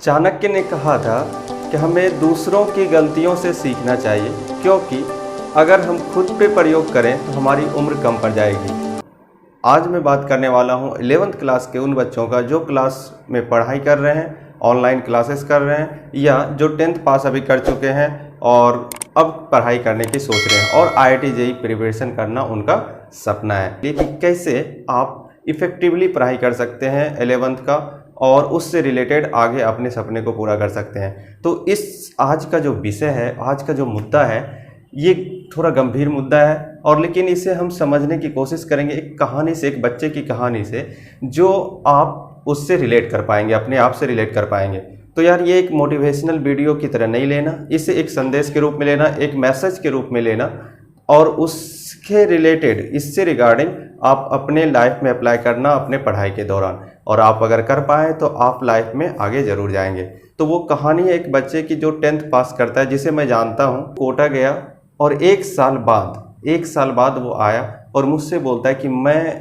चाणक्य ने कहा था कि हमें दूसरों की गलतियों से सीखना चाहिए, क्योंकि अगर हम खुद पे प्रयोग करें तो हमारी उम्र कम पड़ जाएगी। आज मैं बात करने वाला हूँ 11th क्लास के उन बच्चों का जो क्लास में पढ़ाई कर रहे हैं, ऑनलाइन क्लासेस कर रहे हैं, या जो 10th पास अभी कर चुके हैं और अब पढ़ाई करने की सोच रहे हैं और IIT JEE प्रिपरेशन करना उनका सपना है। लेकिन कैसे आप इफ़ेक्टिवली पढ़ाई कर सकते हैं 11th का और उससे रिलेटेड आगे अपने सपने को पूरा कर सकते हैं। तो इस आज का जो विषय है, आज का जो मुद्दा है, ये थोड़ा गंभीर मुद्दा है और लेकिन इसे हम समझने की कोशिश करेंगे एक कहानी से, एक बच्चे की कहानी से, जो आप उससे रिलेट कर पाएंगे, अपने आप से रिलेट कर पाएंगे। तो यार ये एक मोटिवेशनल वीडियो की तरह नहीं लेना, इसे एक संदेश के रूप में लेना, एक मैसेज के रूप में लेना और उसके रिलेटेड, इससे रिगार्डिंग आप अपने लाइफ में अप्लाई करना अपने पढ़ाई के दौरान, और आप अगर कर पाएँ तो आप लाइफ में आगे ज़रूर जाएंगे। तो वो कहानी है एक बच्चे की जो 10th पास करता है, जिसे मैं जानता हूँ। कोटा गया और एक साल बाद वो आया और मुझसे बोलता है कि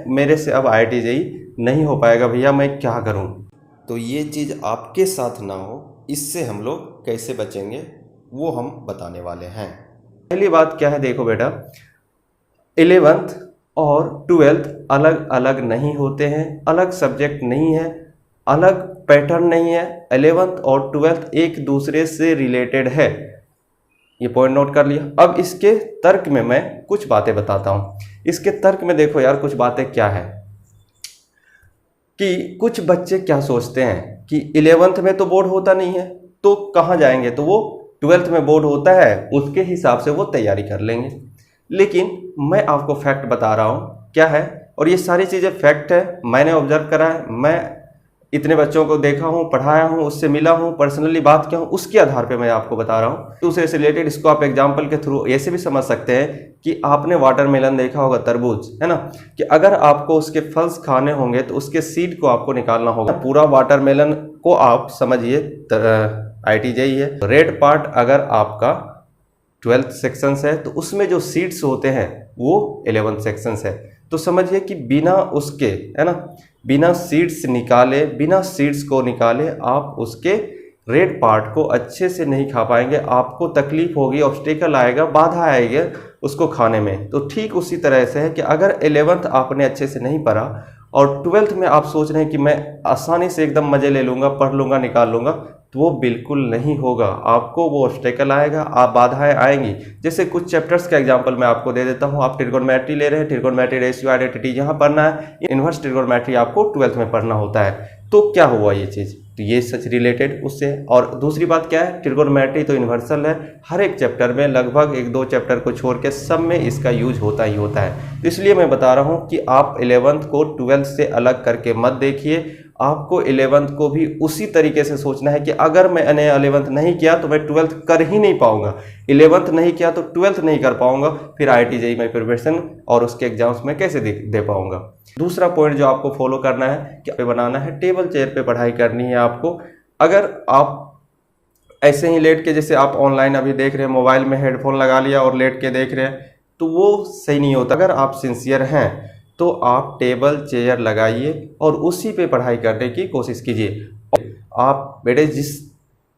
मेरे से अब IIT JEE नहीं हो पाएगा भैया, मैं क्या करूँ। तो ये चीज़ आपके साथ ना हो, इससे हम लोग कैसे बचेंगे वो हम बताने वाले हैं। पहली बात क्या है, देखो बेटा, 11th और 12th अलग अलग नहीं होते हैं, अलग सब्जेक्ट नहीं है, अलग पैटर्न नहीं है। 11th और 12th एक दूसरे से रिलेटेड है, ये पॉइंट नोट कर लिया। अब इसके तर्क में मैं कुछ बातें बताता हूँ। इसके तर्क में देखो यार, कुछ बातें क्या है कि कुछ बच्चे क्या सोचते हैं कि 11th में तो बोर्ड होता नहीं है तो कहाँ जाएंगे, तो वो 12th में बोर्ड होता है, उसके हिसाब से वो तैयारी कर लेंगे। लेकिन मैं आपको फैक्ट बता रहा हूँ क्या है, और ये सारी चीज़ें फैक्ट है, मैंने ऑब्जर्व करा है, मैं इतने बच्चों को देखा हूँ, पढ़ाया हूँ, उससे मिला हूँ, पर्सनली बात किया हूँ, उसके आधार पे मैं आपको बता रहा हूँ। दूसरे से रिलेटेड इसको आप एग्जांपल के थ्रू ऐसे भी समझ सकते हैं कि आपने वाटरमेलन देखा होगा, तरबूज, है ना, कि अगर आपको उसके फल्स खाने होंगे तो उसके सीड को आपको निकालना होगा। पूरा वाटरमेलन को आप समझिए IIT JEE है। रेड पार्ट अगर आपका 12th सेक्शंस है तो उसमें जो सीड्स होते हैं वो 11th सेक्शंस है। तो समझिए कि बिना उसके, है ना, बिना सीड्स को निकाले आप उसके रेड पार्ट को अच्छे से नहीं खा पाएंगे, आपको तकलीफ होगी, ऑब्स्टेकल आएगा, बाधा आएगी उसको खाने में। तो ठीक उसी तरह से है कि अगर 11th आपने अच्छे से नहीं पढ़ा और 12th में आप सोच रहे हैं कि मैं आसानी से एकदम मज़े ले लूँगा, पढ़ लूँगा, निकाल लूँगा, तो वो बिल्कुल नहीं होगा। आपको वो ऑब्स्टेकल आएगा, आप बाधाएं आएंगी। जैसे कुछ चैप्टर्स का एग्जांपल मैं आपको दे देता हूँ। आप ट्रिगोनोमेट्री ले रहे हैं, ट्रिगोनोमेट्री, रेशियो, आइडेंटिटी यहाँ पढ़ना है, इन्वर्स ट्रिगोनोमेट्री आपको 12th में पढ़ना होता है। तो क्या हुआ ये चीज़, तो ये सच रिलेटेड उससे। और दूसरी बात क्या है, ट्रिगोनोमेट्री तो यूनिवर्सल है, हर एक चैप्टर में, लगभग 1-2 चैप्टर को छोड़ के सब में इसका यूज होता ही होता है। तो इसलिए मैं बता रहा हूँ कि आप 11th को 12th से अलग करके मत देखिए। आपको 11th को भी उसी तरीके से सोचना है कि अगर मैंने 11th नहीं किया तो मैं 12th कर ही नहीं पाऊंगा, 11th नहीं किया तो 12th नहीं कर पाऊंगा, फिर IIT JEE में प्रिपरेशन और उसके एग्जाम्स में कैसे दे पाऊंगा। दूसरा पॉइंट जो आपको फॉलो करना है, क्या बनाना है, टेबल चेयर पे पढ़ाई करनी है आपको। अगर आप ऐसे ही लेट के, जैसे आप ऑनलाइन अभी देख रहे हैं, मोबाइल में हेडफोन लगा लिया और लेट के देख रहे हैं, तो वो सही नहीं होता। अगर आप सिंसियर हैं तो आप टेबल चेयर लगाइए और उसी पे पढ़ाई करने की कोशिश कीजिए। आप बेटे जिस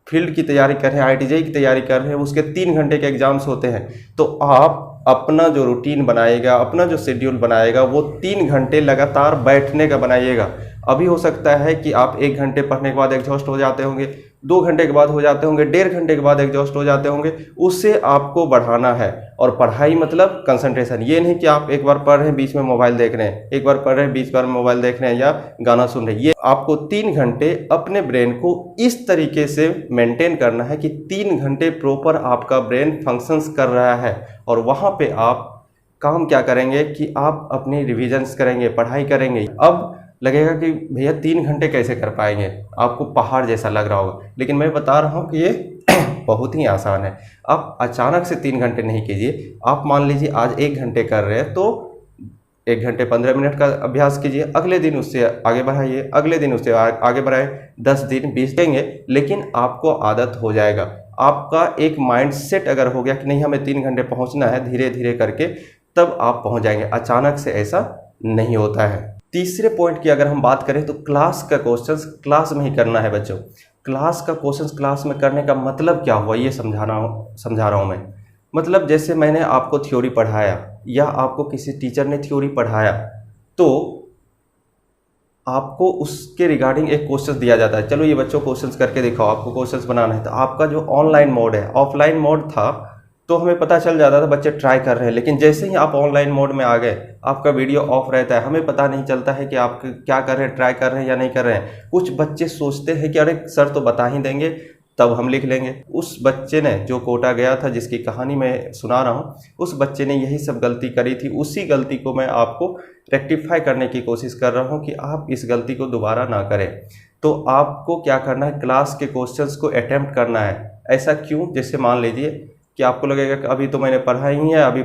फील्ड की तैयारी कर रहे हैं, IIT JEE की तैयारी कर रहे हैं, उसके 3 घंटे के एग्जाम्स होते हैं, तो आप अपना जो रूटीन बनाएगा, अपना जो शेड्यूल बनाएगा, वो 3 घंटे लगातार बैठने का बनाइएगा। अभी हो सकता है कि आप 1 घंटे पढ़ने के बाद एग्जॉस्ट हो जाते होंगे, 2 घंटे के बाद हो जाते होंगे, 1.5 घंटे के बाद एग्जॉस्ट हो जाते होंगे, उससे आपको बढ़ाना है। और पढ़ाई मतलब कंसंट्रेशन, ये नहीं कि आप एक बार पढ़ रहे हैं बीच में मोबाइल देख रहे हैं, एक बार पढ़ रहे हैं बीच बार मोबाइल देख रहे हैं या गाना सुन रहे हैं। ये आपको 3 घंटे अपने ब्रेन को इस तरीके से मेंटेन करना है कि 3 घंटे प्रॉपर आपका ब्रेन फंक्शंस कर रहा है। और वहाँ पे आप काम क्या करेंगे कि आप अपनी रिविजन्स करेंगे, पढ़ाई करेंगे। अब लगेगा कि भैया 3 घंटे कैसे कर पाएंगे, आपको पहाड़ जैसा लग रहा होगा, लेकिन मैं बता रहा हूँ कि ये बहुत ही आसान है। आप अचानक से 3 घंटे नहीं कीजिए। आप मान लीजिए आज 1 घंटे कर रहे हैं तो 1 घंटे 15 मिनट का अभ्यास कीजिए, अगले दिन उससे आगे बढ़ाइए, अगले दिन उससे आगे बढ़ाए, 10 दिन 20 देंगे, लेकिन आपको आदत हो जाएगा। आपका एक माइंड सेट अगर हो गया कि नहीं हमें 3 घंटे पहुँचना है, धीरे धीरे करके, तब आप पहुँच जाएंगे। अचानक से ऐसा नहीं होता है। तीसरे पॉइंट की अगर हम बात करें तो क्लास का क्वेश्चंस क्लास में ही करना है बच्चों। क्लास का क्वेश्चंस क्लास में करने का मतलब क्या हुआ ये समझा रहा हूँ मैं। मतलब जैसे मैंने आपको थ्योरी पढ़ाया या आपको किसी टीचर ने थ्योरी पढ़ाया, तो आपको उसके रिगार्डिंग एक क्वेश्चन दिया जाता है, चलो ये बच्चों क्वेश्चंस करके दिखाओ, आपको क्वेश्चंस बनाना है। तो आपका जो ऑनलाइन मोड है, ऑफलाइन मोड था तो हमें पता चल जाता था बच्चे ट्राई कर रहे हैं, लेकिन जैसे ही आप ऑनलाइन मोड में आ गए, आपका वीडियो ऑफ रहता है, हमें पता नहीं चलता है कि आप क्या कर रहे हैं, ट्राई कर रहे हैं या नहीं कर रहे हैं। कुछ बच्चे सोचते हैं कि अरे सर तो बता ही देंगे तब हम लिख लेंगे। उस बच्चे ने जो कोटा गया था, जिसकी कहानी मैं सुना रहा हूँ, उस बच्चे ने यही सब गलती करी थी। उसी गलती को मैं आपको रेक्टिफाई करने की कोशिश कर रहा हूँ कि आप इस गलती को दोबारा ना करें। तो आपको क्या करना है, क्लास के क्वेश्चंस को अटेम्प्ट करना है। ऐसा क्यों? जैसे मान लीजिए कि आपको लगेगा कि अभी तो मैंने पढ़ा ही है, अभी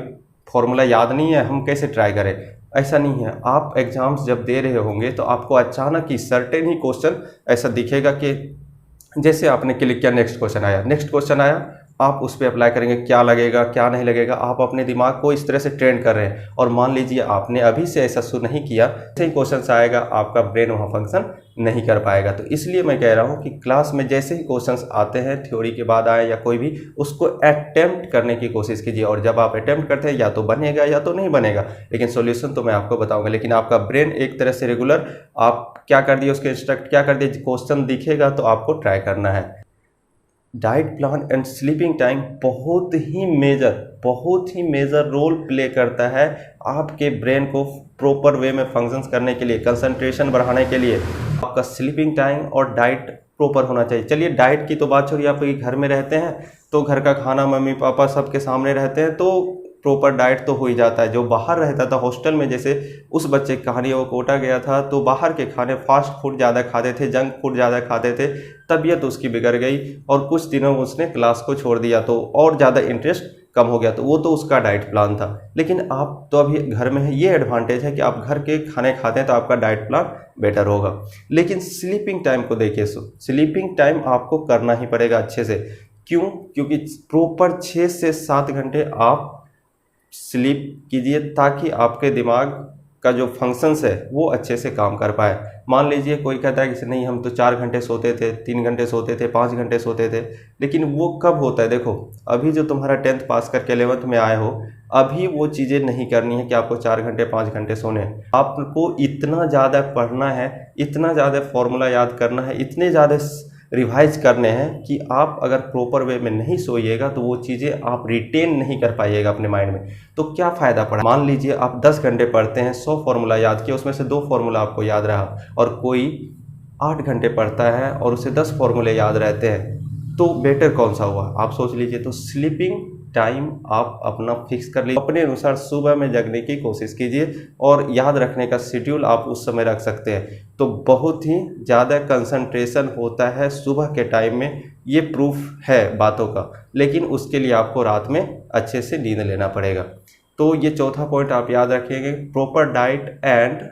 फॉर्मूला याद नहीं है, हम कैसे ट्राई करें। ऐसा नहीं है। आप एग्जाम्स जब दे रहे होंगे तो आपको अचानक ही सर्टेन ही क्वेश्चन ऐसा दिखेगा कि जैसे आपने क्लिक किया, नेक्स्ट क्वेश्चन आया, आप उस पर अप्लाई करेंगे, क्या लगेगा क्या नहीं लगेगा। आप अपने दिमाग को इस तरह से ट्रेन कर रहे हैं, और मान लीजिए आपने अभी से ऐसा शुरू नहीं किया, जैसे ही क्वेश्चन आएगा आपका ब्रेन वहाँ फंक्शन नहीं कर पाएगा। तो इसलिए मैं कह रहा हूँ कि क्लास में जैसे ही क्वेश्चंस आते हैं, थ्योरी के बाद आए या कोई भी, उसको अटेम्प्ट करने की कोशिश कीजिए। और जब आप अटेम्प्ट करते हैं, या तो बनेगा या तो नहीं बनेगा, लेकिन सॉल्यूशन तो मैं आपको बताऊंगा। लेकिन आपका ब्रेन एक तरह से रेगुलर आप क्या कर दिए, उसके इंस्ट्रक्ट क्या कर दिए, क्वेश्चन दिखेगा तो आपको ट्राई करना है। Diet plan and sleeping time बहुत ही मेजर रोल प्ले करता है आपके ब्रेन को प्रॉपर वे में फंक्शंस करने के लिए, कंसंट्रेशन बढ़ाने के लिए। आपका स्लीपिंग टाइम और डाइट प्रॉपर होना चाहिए। चलिए डाइट की तो बात छोड़िए, आप घर में रहते हैं तो घर का खाना मम्मी पापा सबके सामने रहते हैं तो प्रॉपर डाइट तो हो ही जाता है। जो बाहर रहता था हॉस्टल में, जैसे उस बच्चे की कहानी, वो कोटा गया था तो बाहर के खाने, फास्ट फूड ज़्यादा खाते थे, जंक फूड ज़्यादा खाते थे, तबीयत उसकी बिगड़ गई और कुछ दिनों में उसने क्लास को छोड़ दिया तो और ज़्यादा इंटरेस्ट कम हो गया। तो वो तो उसका डाइट प्लान था। लेकिन आप तो अभी घर में है, ये एडवांटेज है कि आप घर के खाने खाते हैं तो आपका डाइट प्लान बेटर होगा। लेकिन स्लीपिंग टाइम को देखिए, स्लीपिंग टाइम आपको करना ही पड़ेगा अच्छे से। क्यों? क्योंकि प्रॉपर 6 से 7 घंटे आप स्लीप कीजिए ताकि आपके दिमाग का जो फंक्शंस है वो अच्छे से काम कर पाए। मान लीजिए कोई कहता है कि नहीं हम तो 4 घंटे सोते थे, 3 घंटे सोते थे, 5 घंटे सोते थे, लेकिन वो कब होता है? देखो अभी जो तुम्हारा 10th पास करके 11th में आए हो, अभी वो चीज़ें नहीं करनी है कि आपको 4 घंटे 5 घंटे सोने हैं। आपको इतना ज़्यादा पढ़ना है, इतना ज़्यादा फॉर्मूला याद करना है, इतने ज़्यादा रिवाइज करने हैं कि आप अगर प्रॉपर वे में नहीं सोइएगा तो वो चीज़ें आप रिटेन नहीं कर पाइएगा अपने माइंड में। तो क्या फ़ायदा पड़ा? मान लीजिए आप 10 घंटे पढ़ते हैं, 100 फॉर्मूला याद किया, उसमें से 2 फॉर्मूला आपको याद रहा, और कोई 8 घंटे पढ़ता है और उसे 10 फॉर्मूले याद रहते हैं, तो बेटर कौन सा हुआ? आप सोच लीजिए। तो स्लीपिंग टाइम आप अपना फिक्स कर लीजिए, अपने अनुसार सुबह में जगने की कोशिश कीजिए, और याद रखने का शेड्यूल आप उस समय रख सकते हैं। तो बहुत ही ज़्यादा कंसंट्रेशन होता है सुबह के टाइम में, ये प्रूफ है बातों का। लेकिन उसके लिए आपको रात में अच्छे से नींद लेना पड़ेगा। तो ये चौथा पॉइंट आप याद रखिएगा, proper diet and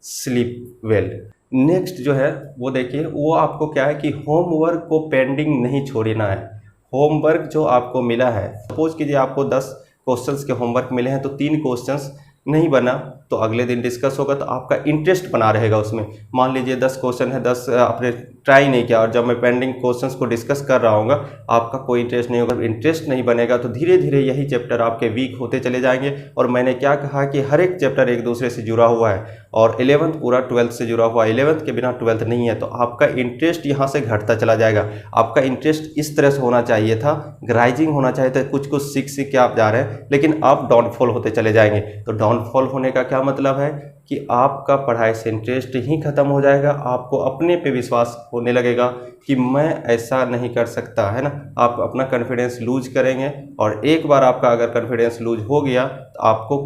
sleep well. Next जो है वो देखिए, वो आपको क्या है कि होमवर्क को पेंडिंग नहीं छोड़ना है। होमवर्क जो आपको मिला है, सपोज कीजिए आपको 10 क्वेश्चंस के होमवर्क मिले हैं तो 3 क्वेश्चंस नहीं बना तो अगले दिन डिस्कस होगा, तो आपका इंटरेस्ट बना रहेगा उसमें। मान लीजिए 10 क्वेश्चन है, 10 आपने ट्राई नहीं किया, और जब मैं पेंडिंग क्वेश्चंस को डिस्कस कर रहा हूँगा आपका कोई इंटरेस्ट नहीं होगा। इंटरेस्ट नहीं बनेगा तो धीरे धीरे यही चैप्टर आपके वीक होते चले जाएंगे। और मैंने क्या कहा कि हर एक चैप्टर एक दूसरे से जुड़ा हुआ है, और 11th पूरा 12th से जुड़ा हुआ है, 11th के बिना 12th नहीं है। तो आपका इंटरेस्ट यहाँ से घटता चला जाएगा। आपका इंटरेस्ट इस तरह से होना चाहिए था, राइजिंग होना चाहिए था, कुछ कुछ सीख के आप जा रहे हैं, लेकिन आप डाउनफॉल होते चले जाएंगे। तो डाउनफॉल होने का क्या मतलब है कि आपका पढ़ाई से इंटरेस्ट ही खत्म हो जाएगा। आपको अपने पे विश्वास होने लगेगा कि मैं ऐसा नहीं कर सकता, है ना। आप अपना कॉन्फिडेंस लूज करेंगे, और एक बार आपका अगर कॉन्फिडेंस लूज हो गया तो आपको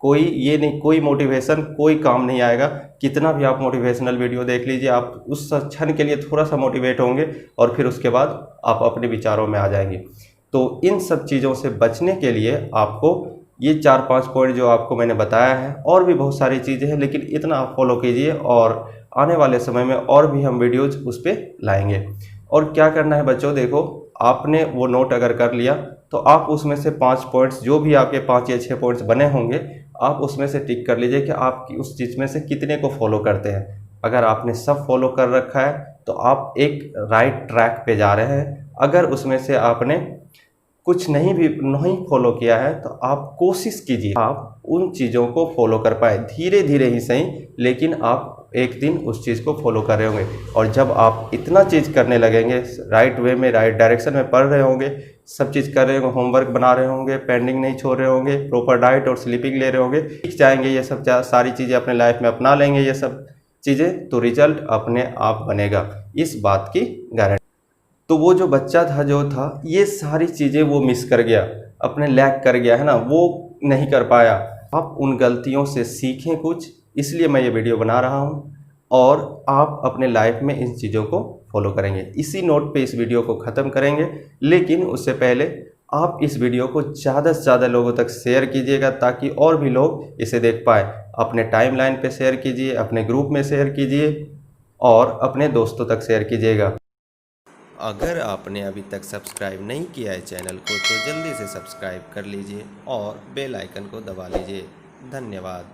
कोई मोटिवेशन, कोई काम नहीं आएगा। कितना भी आप मोटिवेशनल वीडियो देख लीजिए, आप उस क्षण के लिए थोड़ा सा मोटिवेट होंगे और फिर उसके बाद आप अपने विचारों में आ जाएंगे। तो इन सब चीज़ों से बचने के लिए आपको ये 4-5 पॉइंट जो आपको मैंने बताया है, और भी बहुत सारी चीज़ें हैं, लेकिन इतना आप फॉलो कीजिए, और आने वाले समय में और भी हम वीडियोज़ उस पर लाएंगे। और क्या करना है बच्चों, देखो आपने वो नोट अगर कर लिया तो आप उसमें से 5 पॉइंट्स, जो भी आपके 5 या 6 पॉइंट्स बने होंगे, आप उसमें से टिक कर लीजिए कि आप उस चीज़ में से कितने को फॉलो करते हैं। अगर आपने सब फॉलो कर रखा है तो आप एक राइट ट्रैक पे जा रहे हैं। अगर उसमें से आपने कुछ नहीं फॉलो किया है तो आप कोशिश कीजिए आप उन चीज़ों को फॉलो कर पाए, धीरे धीरे ही सही, लेकिन आप एक दिन उस चीज़ को फॉलो कर रहे होंगे। और जब आप इतना चीज़ करने लगेंगे, राइट वे में, राइट डायरेक्शन में पढ़ रहे होंगे, सब चीज़ कर रहे होंगे, होमवर्क बना रहे होंगे, पेंडिंग नहीं छोड़ रहे होंगे, प्रॉपर डाइट और स्लीपिंग ले रहे होंगे, सीख जाएंगे ये सब सारी चीज़ें, अपने लाइफ में अपना लेंगे ये सब चीज़ें, तो रिजल्ट अपने आप बनेगा, इस बात की गारंटी। तो वो जो बच्चा था जो था, ये सारी चीज़ें वो मिस कर गया, अपने लैग कर गया है ना, वो नहीं कर पाया। आप उन गलतियों से सीखें कुछ, इसलिए मैं ये वीडियो बना रहा हूँ, और आप अपने लाइफ में इन चीज़ों को फॉलो करेंगे। इसी नोट पे इस वीडियो को ख़त्म करेंगे, लेकिन उससे पहले आप इस वीडियो को ज़्यादा से ज़्यादा लोगों तक शेयर कीजिएगा, ताकि और भी लोग इसे देख पाए। अपने टाइमलाइन पे शेयर कीजिए, अपने ग्रुप में शेयर कीजिए, और अपने दोस्तों तक शेयर कीजिएगा। अगर आपने अभी तक सब्सक्राइब नहीं किया है चैनल को, तो जल्दी से सब्सक्राइब कर लीजिए और बेल आइकन को दबा लीजिए। धन्यवाद।